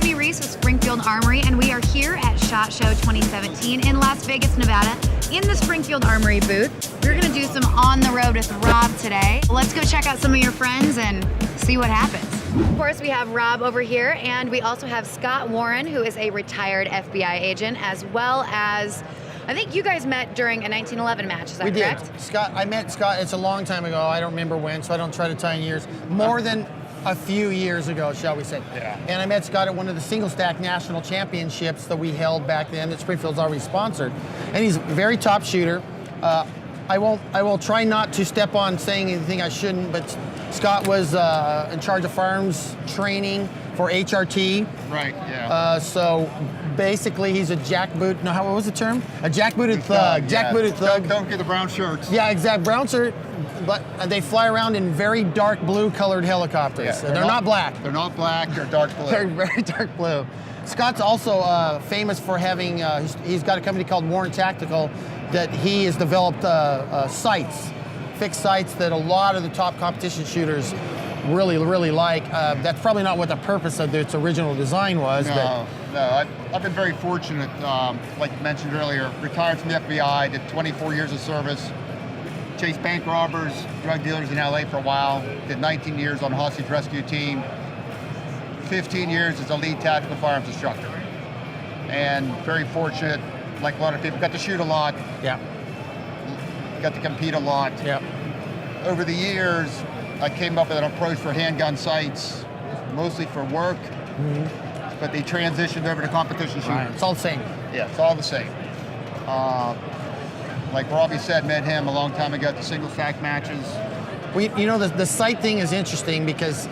Stephanie Reese with Springfield Armory, and we are here at SHOT Show 2017 in Las Vegas, Nevada, in the Springfield Armory booth. We're gonna do some on the road with Rob today. Let's go check out some of your friends and see what happens. Of course, we have Rob over here, and we also have Scott Warren, who is a retired FBI agent, as well as, I think you guys met during a 1911 match, is that correct? We did. Scott, I met Scott, it's a long time ago. I don't remember when, so I don't try to tie in years. More than a few years ago, shall we say. Yeah. And I met Scott at one of the single stack national championships that we held back then that Springfield's already sponsored. And he's a very top shooter. I will try not to step on saying anything I shouldn't, but Scott was in charge of firearms training for HRT. Right, yeah. So basically he's a jackboot, no, what was the term? A jackbooted thug, jackbooted thug. Don't get the brown shirts. Yeah, exact, brown shirt, but they fly around in very dark blue colored helicopters. Yeah, they're not black. They're not black, they're dark blue. They're very dark blue. Scott's also famous for having, he's got a company called Warren Tactical that he has developed sights, fixed sights that a lot of the top competition shooters really like. That's probably not what the purpose of its original design was. No. I've been very fortunate, like you mentioned earlier, retired from the FBI, did 24 years of service, chased bank robbers, drug dealers in LA for a while, did 19 years on the hostage rescue team, 15 years as a lead tactical firearms instructor. And very fortunate, like a lot of people, got to shoot a lot. Yeah. Got to compete a lot. Yeah. Over the years, I came up with an approach for handgun sights, mostly for work, but they transitioned over to competition shooting. Right. It's all the same. Yeah, it's all the same. Like Robbie said, met him a long time ago at the single stack matches. Well, you know, the sight thing is interesting because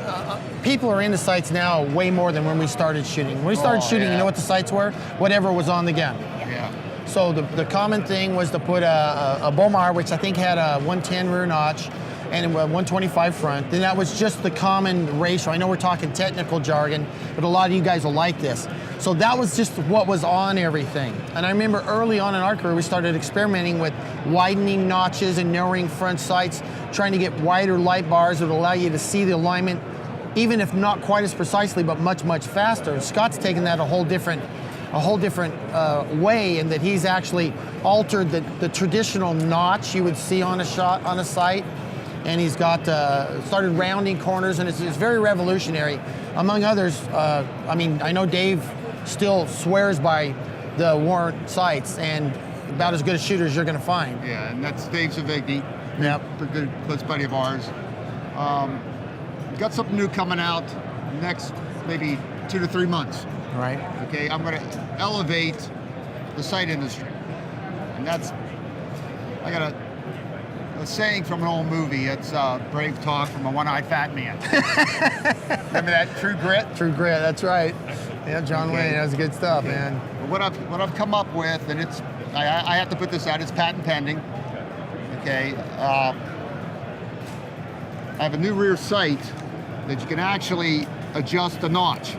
people are into sights now way more than when we started shooting. When we started shooting, yeah. You know what the sights were? Whatever was on the gun. Yeah. So the common thing was to put a Bomar, which I think had a 110 rear notch and a 125 front. Then that was just the common ratio. I know we're talking technical jargon, but a lot of you guys will like this. So that was just what was on everything. And I remember early on in our career, we started experimenting with widening notches and narrowing front sights, trying to get wider light bars that would allow you to see the alignment, even if not quite as precisely, but much faster. Scott's taken that a whole different way, in that he's actually altered the traditional notch you would see on a shot, on a sight. And he's got started rounding corners, and it's very revolutionary. Among others, I mean, I know Dave still swears by the Warren sights, and about as good a shooter as you're going to find. Yeah, and that's Dave Savigny. Yep. A good close buddy of ours. Got something new coming out next maybe 2 to 3 months. Right. Okay, I'm going to elevate the sight industry, and I got a saying from an old movie. It's brave talk from a one-eyed fat man. Remember that? True Grit? True Grit, that's right. Yeah, John Wayne, that was good stuff, man. What I've come up with, and I have to put this out, it's patent pending. Okay, I have a new rear sight that you can actually adjust the notch.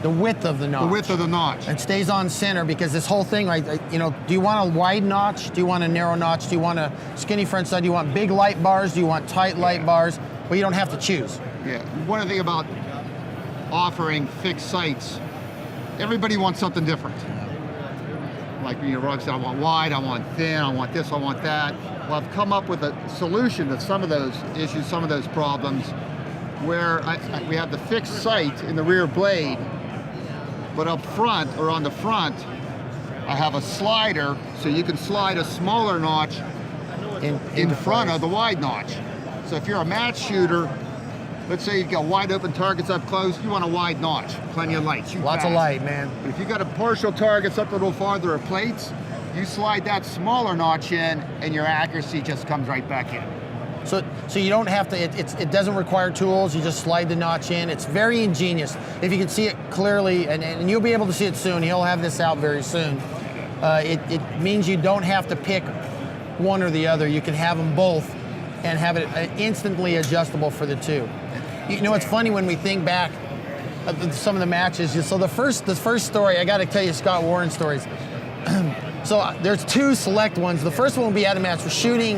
The width of the notch. The width of the notch. It stays on center, because this whole thing, you know, do you want a wide notch? Do you want a narrow notch? Do you want a skinny front side? Do you want big light bars? Do you want tight light bars? Well, you don't have to choose. Yeah, one thing about offering fixed sights, everybody wants something different. Like, you know, Rob said, I want wide, I want thin, I want this, I want that. Well, I've come up with a solution to some of those issues, some of those problems, where we have the fixed sight in the rear blade, but up front, or on the front, I have a slider, so you can slide a smaller notch in front of the wide notch. So if you're a match shooter, let's say you've got wide open targets up close, you want a wide notch, plenty of light. Shoot Lots fast. of light, man. But if you've got a partial targets up a little farther or plates, you slide that smaller notch in, and your accuracy just comes right back in. So you don't have to, it doesn't require tools, you just slide the notch in. It's very ingenious. If you can see it clearly, and you'll be able to see it soon, he'll have this out very soon. It means you don't have to pick one or the other. You can have them both and have it instantly adjustable for the two. You know, it's funny when we think back of some of the matches. So the first story, I got to tell you Scott Warren stories. So there's two select ones. The first one will be at a match. We're shooting,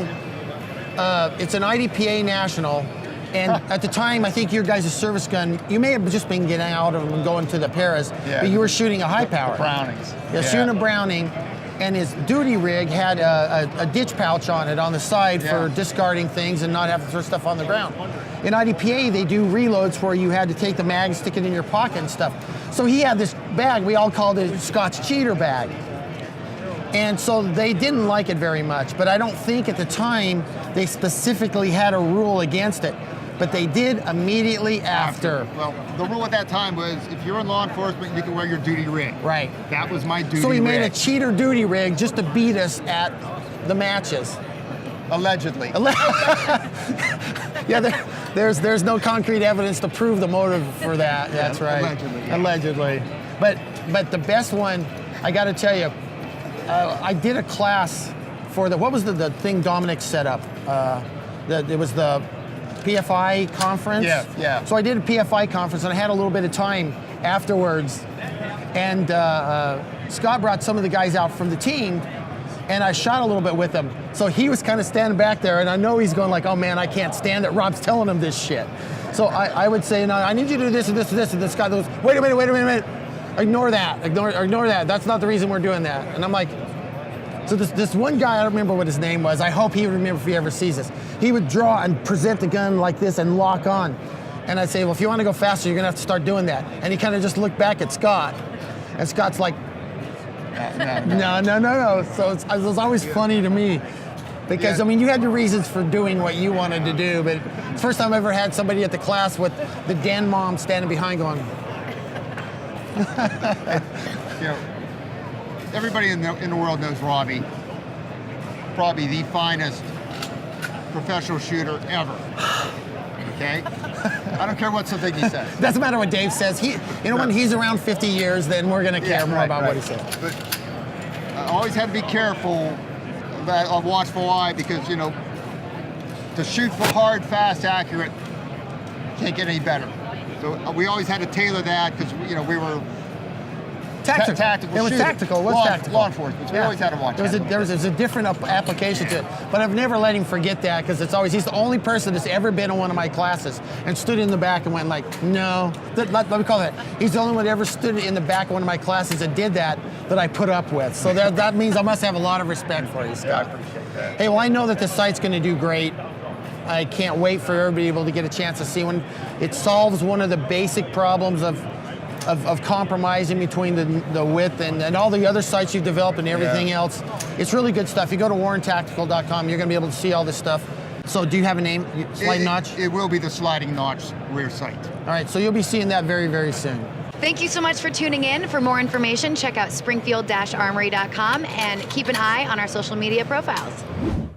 it's an IDPA national, And at the time, I think your guys' service gun, you may have just been getting out of them and going to the Paras, Yeah. but you were shooting a high power. Brownings. Yeah, shooting a Browning, and his duty rig had a ditch pouch on it on the side for discarding things and not having to throw stuff on the ground. In IDPA, they do reloads where you had to take the mag, stick it in your pocket and stuff. So he had this bag, we all called it Scott's cheater bag. And so they didn't like it very much, but I don't think at the time they specifically had a rule against it. But they did immediately after. Well, the rule at that time was if you're in law enforcement, you can wear your duty rig. Right. That was my duty rig. So he made a cheater duty rig just to beat us at the matches. Allegedly. Yeah, there's no concrete evidence to prove the motive for that. That's right. Allegedly. Yeah. Allegedly. But the best one, I got to tell you, I did a class for what was the thing Dominic set up? It was the PFI conference. Yeah. So I did a PFI conference, and I had a little bit of time afterwards. And Scott brought some of the guys out from the team, and I shot a little bit with him. So he was kind of standing back there, and I know he's going like, oh man, I can't stand it. Rob's telling him this shit. So I would say, no, I need you to do this and this and this. And this guy goes, wait a minute. Ignore that. Ignore that. That's not the reason we're doing that. And I'm like, so this one guy, I don't remember what his name was. I hope he would remember if he ever sees this. He would draw and present the gun like this and lock on. And I'd say, well, if you want to go faster, you're going to have to start doing that. And he kind of just looked back at Scott. And Scott's like, no. So it was always funny to me. Because, I mean, you had your reasons for doing what you wanted to do. But it's the first time I ever had somebody at the class with the den mom standing behind going. Everybody in the world knows Robbie. Probably the finest professional shooter ever. Okay? I don't care what something he says. Doesn't matter what Dave says. When he's around 50 years, then we're going to care more about what he says. But I always had to be careful, a watchful eye, because, to shoot for hard, fast, accurate, can't get any better. So we always had to tailor that because, we were tactical. It was shooter. tactical. It was tactical. Law enforcement. So we always had to watch that. There was a different application to it. But I've never let him forget that because he's the only person that's ever been in one of my classes and stood in the back and went like, no. Let me call that. He's the only one that ever stood in the back of one of my classes and did that I put up with. So that means I must have a lot of respect for you, Scott. Yeah, I appreciate that. Hey, well, I know that the site's going to do great. I can't wait for everybody able to get a chance to see one. It solves one of the basic problems of compromising between the width and all the other sites you've developed and everything else. It's really good stuff. You go to warrentactical.com, you're going to be able to see all this stuff. So do you have a name? Sliding Notch? It will be the Sliding Notch rear sight. All right, so you'll be seeing that very, very soon. Thank you so much for tuning in. For more information, check out springfield-armory.com and keep an eye on our social media profiles.